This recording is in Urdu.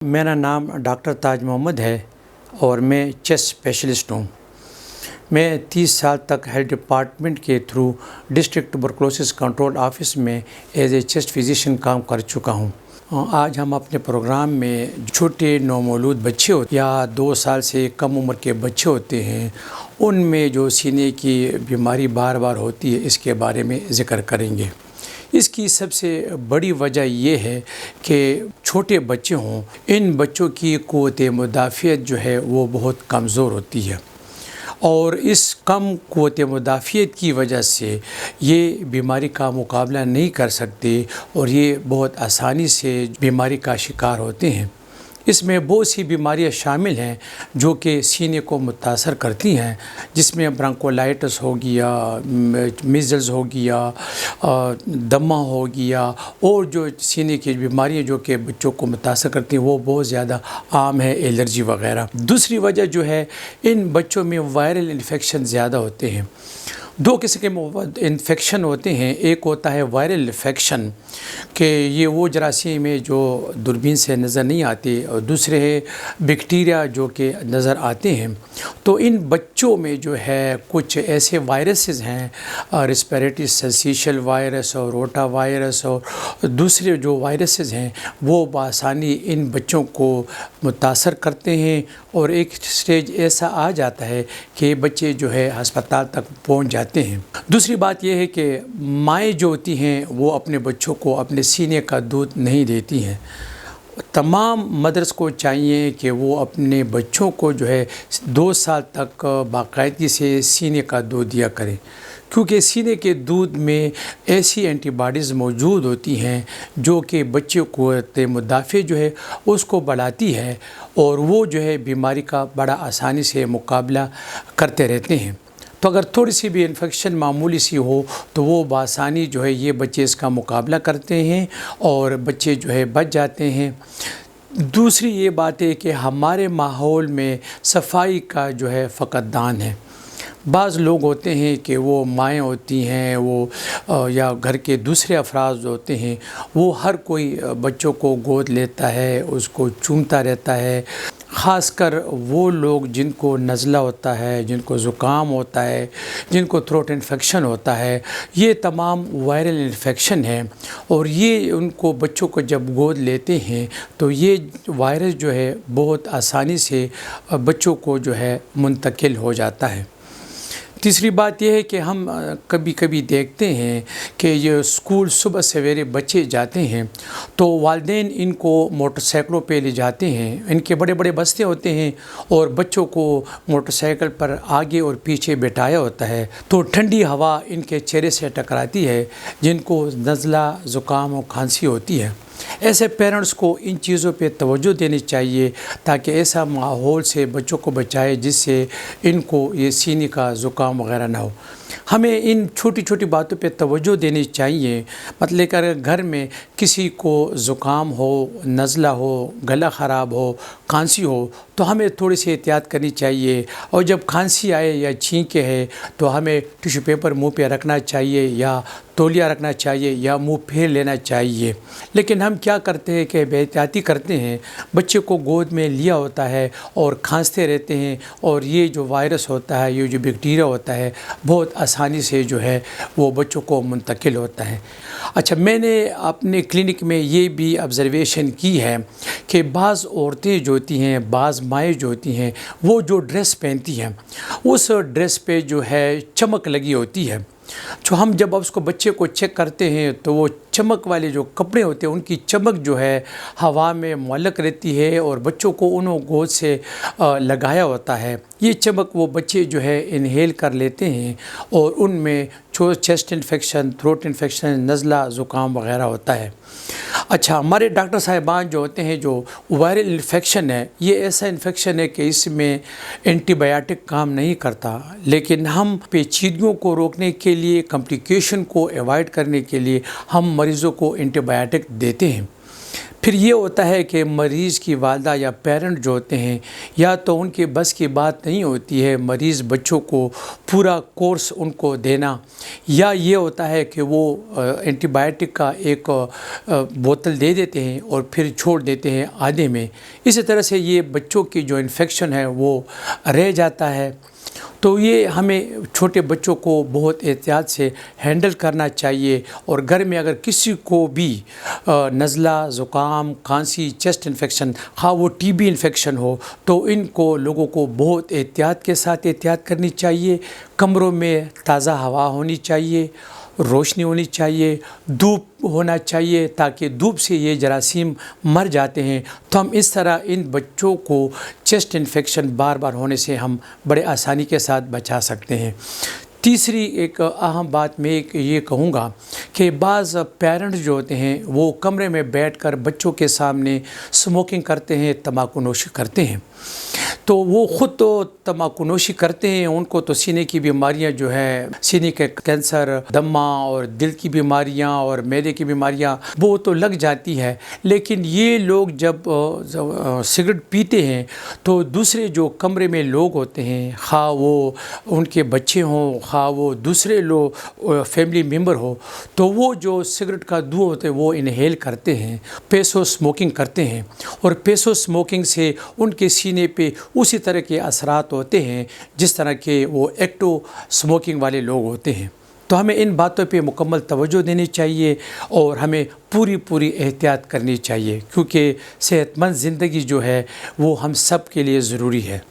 میرا نام ڈاکٹر تاج محمد ہے اور میں چیسٹ اسپیشلسٹ ہوں۔ میں 30 سال تک ہیلتھ ڈپارٹمنٹ کے through district tuberculosis control office میں ایز اے چیسٹ فزیشین کام کر چکا ہوں۔ آج ہم اپنے پروگرام میں چھوٹے نومولود بچے ہوتے یا 2 سال سے کم عمر کے بچے ہوتے ہیں، ان میں جو سینے کی بیماری بار بار ہوتی ہے، اس کے بارے میں ذکر کریں گے۔ اس کی سب سے بڑی وجہ یہ ہے کہ چھوٹے بچے ہوں، ان بچوں کی قوت مدافعت جو ہے وہ بہت کمزور ہوتی ہے، اور اس کم قوت مدافعت کی وجہ سے یہ بیماری کا مقابلہ نہیں کر سکتے اور یہ بہت آسانی سے بیماری کا شکار ہوتے ہیں۔ اس میں بہت سی بیماریاں شامل ہیں جو کہ سینے کو متاثر کرتی ہیں، جس میں برانکولائٹس ہو گیا، میزلز ہو گیا، دمہ ہو گیا، اور جو سینے کی بیماریاں جو کہ بچوں کو متاثر کرتی ہیں وہ بہت زیادہ عام ہے، الرجی وغیرہ۔ دوسری وجہ جو ہے، ان بچوں میں وائرل انفیکشن زیادہ ہوتے ہیں۔ 2 قسم کے انفیکشن ہوتے ہیں، ایک ہوتا ہے وائرل انفیکشن کہ یہ وہ جراثیم ہے جو دوربین سے نظر نہیں آتے، اور دوسرے ہے بیکٹیریا جو کہ نظر آتے ہیں۔ تو ان بچوں میں جو ہے کچھ ایسے وائرسز ہیں، ریسپیریٹری سنسیشل وائرس اور روٹا وائرس اور دوسرے جو وائرسز ہیں، وہ بآسانی ان بچوں کو متاثر کرتے ہیں، اور ایک سٹیج ایسا آ جاتا ہے کہ بچے جو ہے ہسپتال تک پہنچ جاتے ہیں۔ دوسری بات یہ ہے کہ مائیں جو ہوتی ہیں وہ اپنے بچوں کو اپنے سینے کا دودھ نہیں دیتی ہیں۔ تمام مدرس کو چاہیے کہ وہ اپنے بچوں کو جو ہے 2 سال تک باقاعدگی سے سینے کا دودھ دیا کریں، کیونکہ سینے کے دودھ میں ایسی اینٹی باڈیز موجود ہوتی ہیں جو کہ بچے کو قوت مدافع جو ہے اس کو بڑھاتی ہے، اور وہ جو ہے بیماری کا بڑا آسانی سے مقابلہ کرتے رہتے ہیں۔ تو اگر تھوڑی سی بھی انفیکشن معمولی سی ہو تو وہ بآسانی جو ہے یہ بچے اس کا مقابلہ کرتے ہیں اور بچے جو ہے بچ جاتے ہیں۔ دوسری یہ بات ہے کہ ہمارے ماحول میں صفائی کا جو ہے فقدان ہے۔ بعض لوگ ہوتے ہیں کہ وہ مائیں ہوتی ہیں، وہ یا گھر کے دوسرے افراد ہوتے ہیں، وہ ہر کوئی بچوں کو گود لیتا ہے، اس کو چومتا رہتا ہے۔ خاص کر وہ لوگ جن کو نزلہ ہوتا ہے، جن کو زکام ہوتا ہے، جن کو تھروٹ انفیکشن ہوتا ہے، یہ تمام وائرل انفیکشن ہیں، اور یہ ان کو بچوں کو جب گود لیتے ہیں تو یہ وائرس جو ہے بہت آسانی سے بچوں کو جو ہے منتقل ہو جاتا ہے۔ تیسری بات یہ ہے کہ ہم کبھی کبھی دیکھتے ہیں کہ یہ اسکول صبح سویرے بچے جاتے ہیں تو والدین ان کو موٹر سائیکلوں پہ لے جاتے ہیں، ان کے بڑے بڑے بستے ہوتے ہیں، اور بچوں کو موٹر سائیکل پر آگے اور پیچھے بٹھایا ہوتا ہے، تو ٹھنڈی ہوا ان کے چہرے سے ٹکراتی ہے، جن کو نزلہ، زکام اور کھانسی ہوتی ہے۔ ایسے پیرنٹس کو ان چیزوں پہ توجہ دینی چاہیے تاکہ ایسا ماحول سے بچوں کو بچائے جس سے ان کو یہ سینے کا زکام وغیرہ نہ ہو۔ ہمیں ان چھوٹی چھوٹی باتوں پہ توجہ دینی چاہیے، مطلب کہ اگر گھر میں کسی کو زکام ہو، نزلہ ہو، گلا خراب ہو، کھانسی ہو تو ہمیں تھوڑی سی احتیاط کرنی چاہیے، اور جب کھانسی آئے یا چھینکے ہے تو ہمیں ٹیشو پیپر منہ پہ رکھنا چاہیے یا تولیہ رکھنا چاہیے یا منہ پھیر لینا چاہیے۔ لیکن ہم کیا کرتے ہیں کہ بے احتیاطی کرتے ہیں، بچے کو گود میں لیا ہوتا ہے اور کھانستے رہتے ہیں، اور یہ جو وائرس ہوتا ہے، یہ جو بیکٹیریا ہوتا ہے، بہت آسانی سے جو ہے وہ بچوں کو منتقل ہوتا ہے۔ اچھا، میں نے اپنے کلینک میں یہ بھی آبزرویشن کی ہے کہ بعض عورتیں جو ہوتی ہیں، بعض مائیں جو ہوتی ہیں، وہ جو ڈریس پہنتی ہیں اس ڈریس پہ جو ہے چمک لگی ہوتی ہے، جو ہم جب اس کو بچے کو چیک کرتے ہیں تو وہ چمک والے جو کپڑے ہوتے ہیں ان کی چمک جو ہے ہوا میں معلق رہتی ہے، اور بچوں کو انہوں گود سے لگایا ہوتا ہے، یہ چمک وہ بچے جو ہے انہیل کر لیتے ہیں، اور ان میں چیسٹ انفیکشن، تھروٹ انفیکشن، نزلہ، زکام وغیرہ ہوتا ہے۔ اچھا، ہمارے ڈاکٹر صاحبان جو ہوتے ہیں، جو وائرل انفیکشن ہے، یہ ایسا انفیکشن ہے کہ اس میں اینٹی بایوٹک کام نہیں کرتا، لیکن ہم پیچیدگیوں کو روکنے کے لیے، کمپلیکیشن کو ایوائڈ کرنے کے لیے ہم مریضوں کو اینٹی بایوٹک دیتے ہیں۔ پھر یہ ہوتا ہے کہ مریض کی والدہ یا پیرنٹ جو ہوتے ہیں یا تو ان کے بس کی بات نہیں ہوتی ہے مریض بچوں کو پورا کورس ان کو دینا، یا یہ ہوتا ہے کہ وہ اینٹی بائیوٹک کا ایک بوتل دے دیتے ہیں اور پھر چھوڑ دیتے ہیں آدھے میں۔ اسی طرح سے یہ بچوں کی جو انفیکشن ہے وہ رہ جاتا ہے۔ تو یہ ہمیں چھوٹے بچوں کو بہت احتیاط سے ہینڈل کرنا چاہیے، اور گھر میں اگر کسی کو بھی نزلہ، زکام، کھانسی، چیسٹ انفیکشن، خواہ وہ ٹی بی انفیکشن ہو، تو ان کو لوگوں کو بہت احتیاط کے ساتھ احتیاط کرنی چاہیے۔ کمروں میں تازہ ہوا ہونی چاہیے، روشنی ہونی چاہیے، دھوپ ہونا چاہیے، تاکہ دھوپ سے یہ جراثیم مر جاتے ہیں۔ تو ہم اس طرح ان بچوں کو چیسٹ انفیکشن بار بار ہونے سے ہم بڑے آسانی کے ساتھ بچا سکتے ہیں۔ تیسری ایک اہم بات میں یہ کہوں گا کہ بعض پیرنٹس جو ہوتے ہیں وہ کمرے میں بیٹھ کر بچوں کے سامنے اسموکنگ کرتے ہیں، تمباکو نوشی کرتے ہیں۔ تو وہ خود تو تمباکو نوشی کرتے ہیں، ان کو تو سینے کی بیماریاں جو ہے، سینے کے کینسر، دمہ اور دل کی بیماریاں اور معدے کی بیماریاں وہ تو لگ جاتی ہے، لیکن یہ لوگ جب سگریٹ پیتے ہیں تو دوسرے جو کمرے میں لوگ ہوتے ہیں، خواہ وہ ان کے بچے ہوں، خواہ وہ دوسرے لوگ فیملی ممبر ہو، تو وہ جو سگریٹ کا دھواں ہوتا ہے وہ انہیل کرتے ہیں، پیسو اسموکنگ کرتے ہیں، اور پیسو اسموکنگ سے ان کے سینے پہ اسی طرح کے اثرات ہوتے ہیں جس طرح کے وہ ایکٹو اسموکنگ والے لوگ ہوتے ہیں۔ تو ہمیں ان باتوں پہ مکمل توجہ دینی چاہیے اور ہمیں پوری احتیاط کرنی چاہیے، کیونکہ صحت مند زندگی جو ہے وہ ہم سب کے لیے ضروری ہے۔